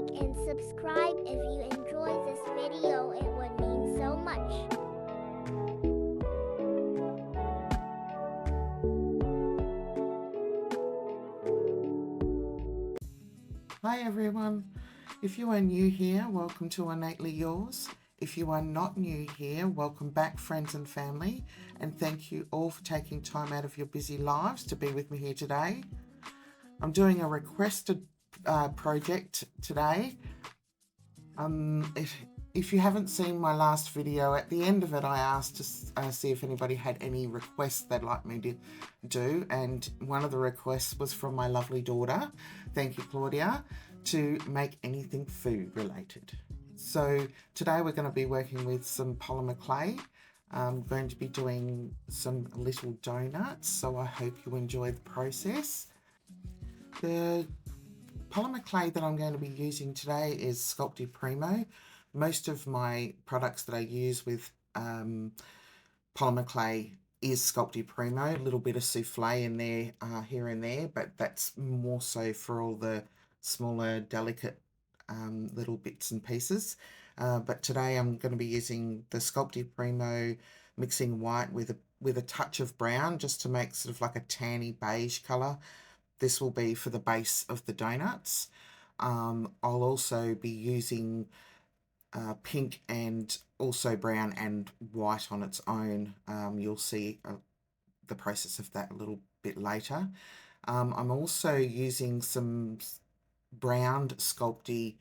like and subscribe if you enjoy this video. It would mean so much. Hi everyone, if you are new here, welcome to Innately Yours. If you are not new here, welcome back friends and family, and thank you all for taking time out of your busy lives to be with me here today. I'm doing a requested project today. If you haven't seen my last video, at the end of it I asked to see if anybody had any requests they'd like me to do, and one of the requests was from my lovely daughter, thank you Claudia, to make anything food related. So today we're going to be working with some polymer clay. I'm going to be doing some little donuts, so I hope you enjoy the process. The polymer clay that I'm going to be using today is Sculpey Primo. Most of my products that I use with polymer clay is Sculpey Primo, a little bit of souffle in there here and there, but that's more so for all the smaller delicate little bits and pieces. But today I'm going to be using the Sculpey Primo, mixing white with a touch of brown just to make sort of like a tanny beige colour. This will be for the base of the donuts. I'll also be using pink and also brown and white on its own. You'll see the process of that a little bit later. I'm also using some browned Sculpey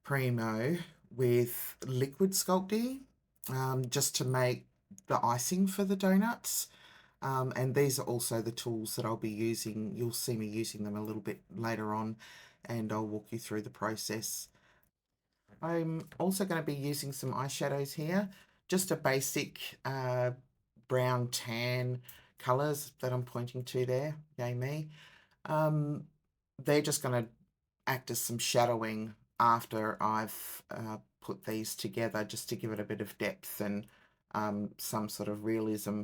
Primo with liquid Sculpey just to make the icing for the donuts. And these are also the tools that I'll be using. You'll see me using them a little bit later on, and I'll walk you through the process. I'm also going to be using some eyeshadows here, just a basic brown tan colours that I'm pointing to there, yay me. They're just going to act as some shadowing after I've put these together, just to give it a bit of depth and some sort of realism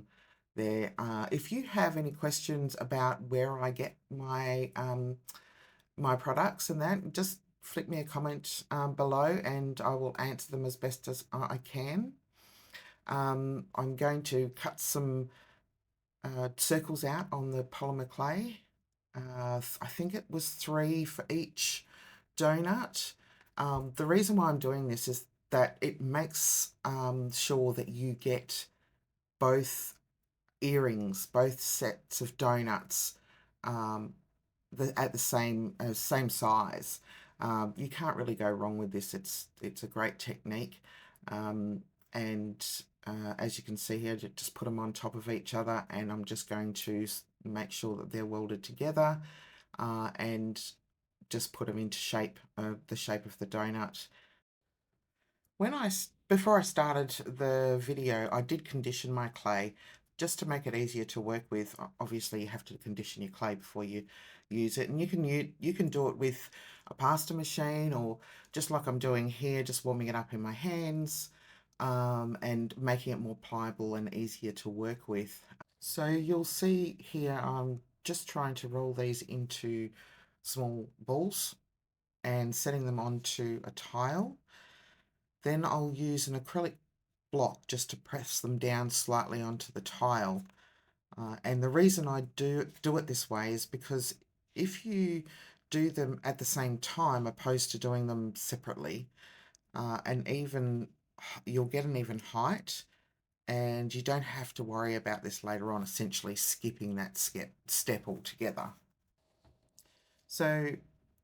there. If you have any questions about where I get my my products and that, just flick me a comment below and I will answer them as best as I can. I'm going to cut some circles out on the polymer clay. I think it was 3 for each donut. The reason why I'm doing this is that it makes sure that you get both earrings, both sets of donuts at the same size. You can't really go wrong with this. It's a great technique, and as you can see here, just put them on top of each other, and I'm just going to make sure that they're welded together, and just put them into shape, the shape of the donut. Before I started the video, I did condition my clay just to make it easier to work with. Obviously, you have to condition your clay before you use it, and you can do it with a pasta machine, or just like I'm doing here, just warming it up in my hands, and making it more pliable and easier to work with. So you'll see here, I'm just trying to roll these into small balls and setting them onto a tile. Then I'll use an acrylic block just to press them down slightly onto the tile. And the reason I do it this way is because if you do them at the same time opposed to doing them separately, you'll get an even height, and you don't have to worry about this later on, essentially skipping that step altogether. So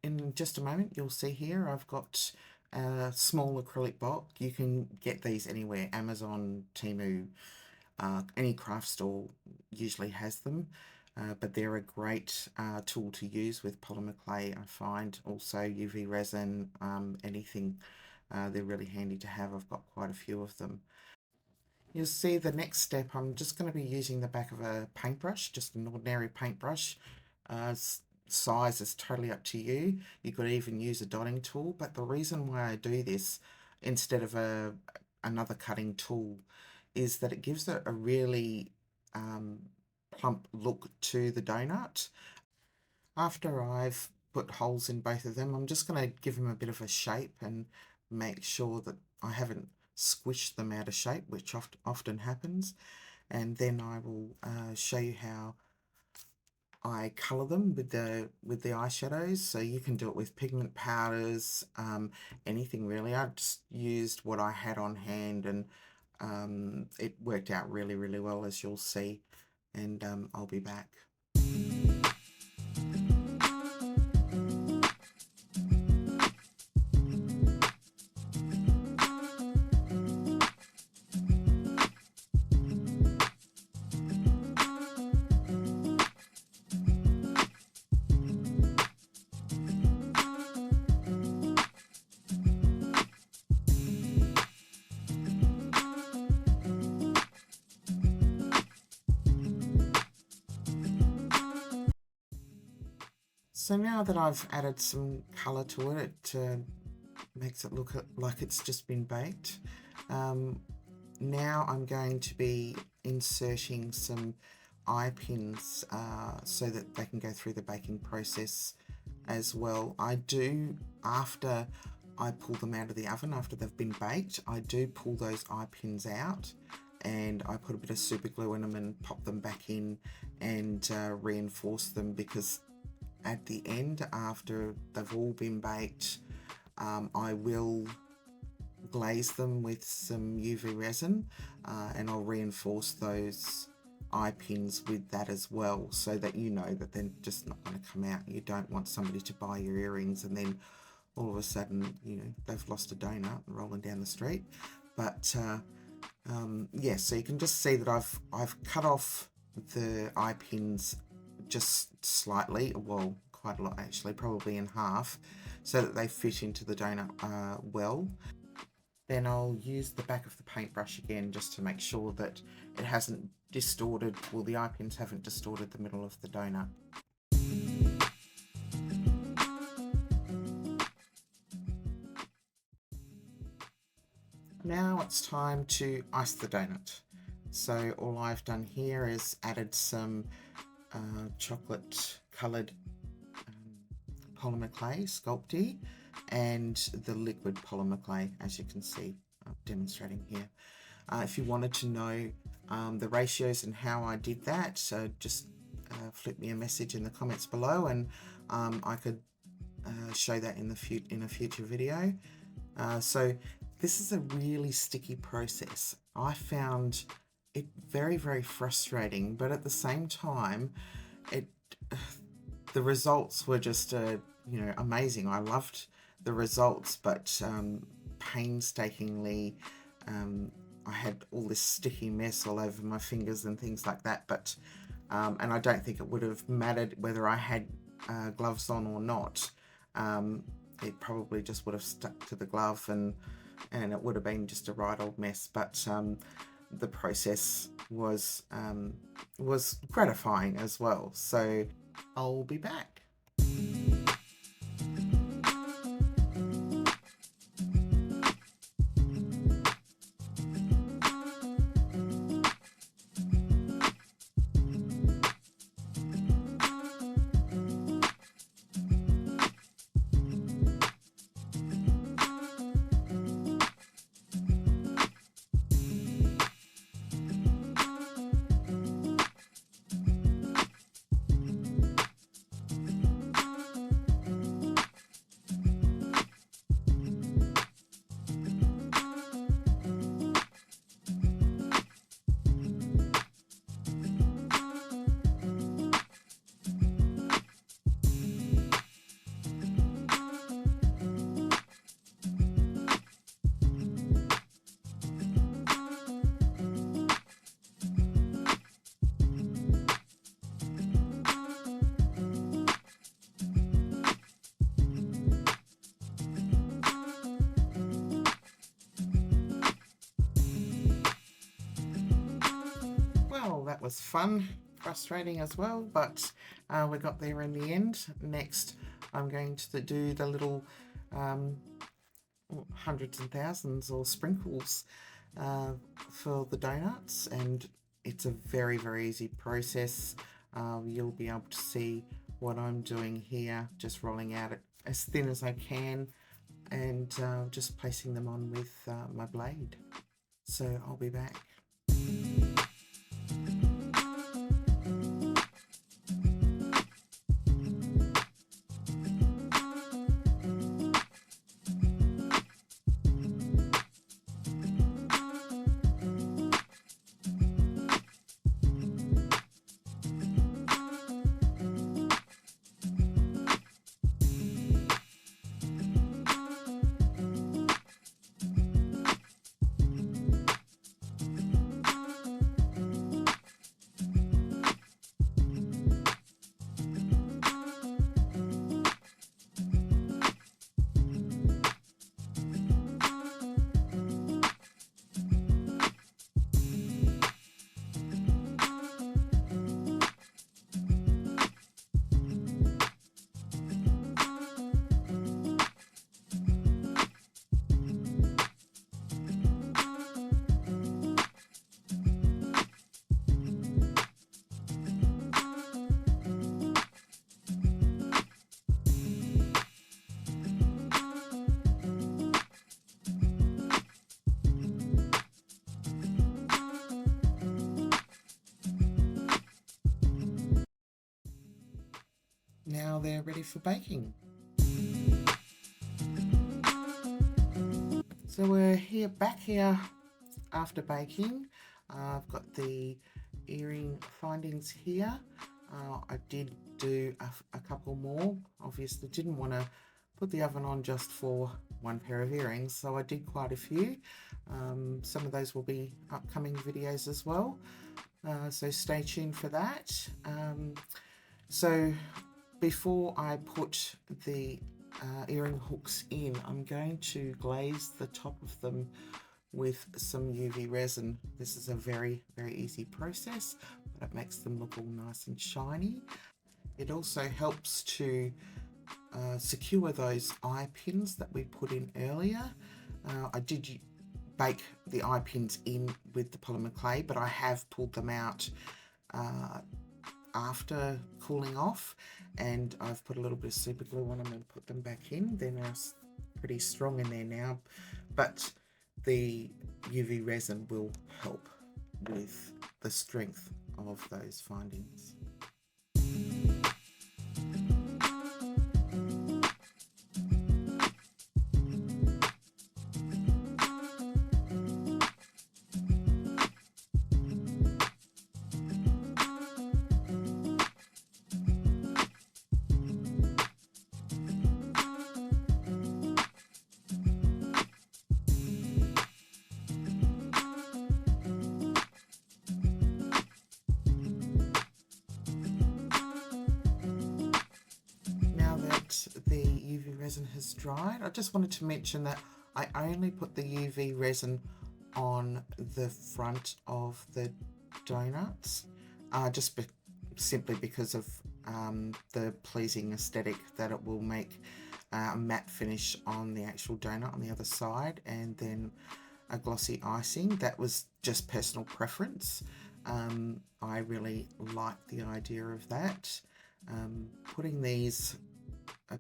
in just a moment, you'll see here I've got a small acrylic block. You can get these anywhere, Amazon, Temu, any craft store usually has them, but they're a great tool to use with polymer clay, I find. Also UV resin, anything, they're really handy to have. I've got quite a few of them. You'll see the next step, I'm just going to be using the back of a paintbrush, just an ordinary paintbrush. Size is totally up to you. You could even use a dotting tool, but the reason why I do this instead of another cutting tool is that it gives it a really plump look to the donut. After I've put holes in both of them. I'm just going to give them a bit of a shape and make sure that I haven't squished them out of shape, which often happens. And then I will show you how I colour them with the eyeshadows. So you can do it with pigment powders, anything really. I just used what I had on hand, and it worked out really, really well, as you'll see. And I'll be back. So now that I've added some colour to it, it makes it look like it's just been baked. Now I'm going to be inserting some eye pins so that they can go through the baking process as well. I do, after I pull them out of the oven, after they've been baked, I do pull those eye pins out and I put a bit of super glue in them and pop them back in and reinforce them, because at the end, after they've all been baked, I will glaze them with some UV resin and I'll reinforce those eye pins with that as well, so that you know that they're just not going to come out. You don't want somebody to buy your earrings and then all of a sudden, you know, they've lost a donut rolling down the street. But yeah, so you can just see that I've cut off the eye pins just slightly, well, quite a lot actually, probably in half, so that they fit into the donut well. Then I'll use the back of the paintbrush again just to make sure that it hasn't distorted, well, the eye pins haven't distorted the middle of the donut. Now it's time to ice the donut. So all I've done here is added some chocolate coloured polymer clay, Sculpey, and the liquid polymer clay, as you can see, I'm demonstrating here. If you wanted to know the ratios and how I did that, so just flip me a message in the comments below, and I could show that in a future video. So this is a really sticky process. I found it very, very frustrating, but at the same time, the results were just you know, amazing. I loved the results, but painstakingly I had all this sticky mess all over my fingers and things like that. But and I don't think it would have mattered whether I had gloves on or not. It probably just would have stuck to the glove, and it would have been just a right old mess. But the process was gratifying as well. So I'll be back. That was fun, frustrating as well, but we got there in the end. Next, I'm going to do the little hundreds and thousands or sprinkles for the donuts, and it's a very, very easy process. You'll be able to see what I'm doing here, just rolling out it as thin as I can and just placing them on with my blade. So I'll be back. Now they're ready for baking. So we're back here after baking. I've got the earring findings here. I did do a couple more. Obviously didn't want to put the oven on just for one pair of earrings, so I did quite a few. Some of those will be upcoming videos as well, so stay tuned for that. So before I put the earring hooks in, I'm going to glaze the top of them with some UV resin. This is a very, very easy process, but it makes them look all nice and shiny. It also helps to secure those eye pins that we put in earlier. I did bake the eye pins in with the polymer clay, but I have pulled them out after cooling off, and I've put a little bit of super glue on them and put them back in. They're now pretty strong in there now, but the UV resin will help with the strength of those findings. The UV resin has dried, I just wanted to mention that I only put the UV resin on the front of the donuts, simply because of the pleasing aesthetic that it will make a matte finish on the actual donut on the other side, and then a glossy icing. That was just personal preference. I really like the idea of that. Putting these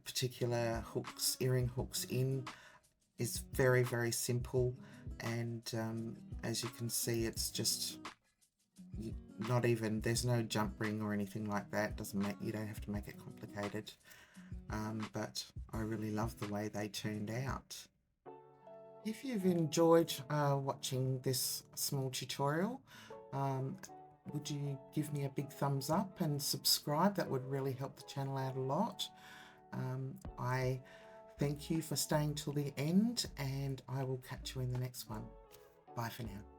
particular earring hooks in is very, very simple, and as you can see, it's just there's no jump ring or anything like that. You don't have to make it complicated, but I really love the way they turned out. If you've enjoyed watching this small tutorial, would you give me a big thumbs up and subscribe? That would really help the channel out a lot. I thank you for staying till the end, and I will catch you in the next one. Bye for now.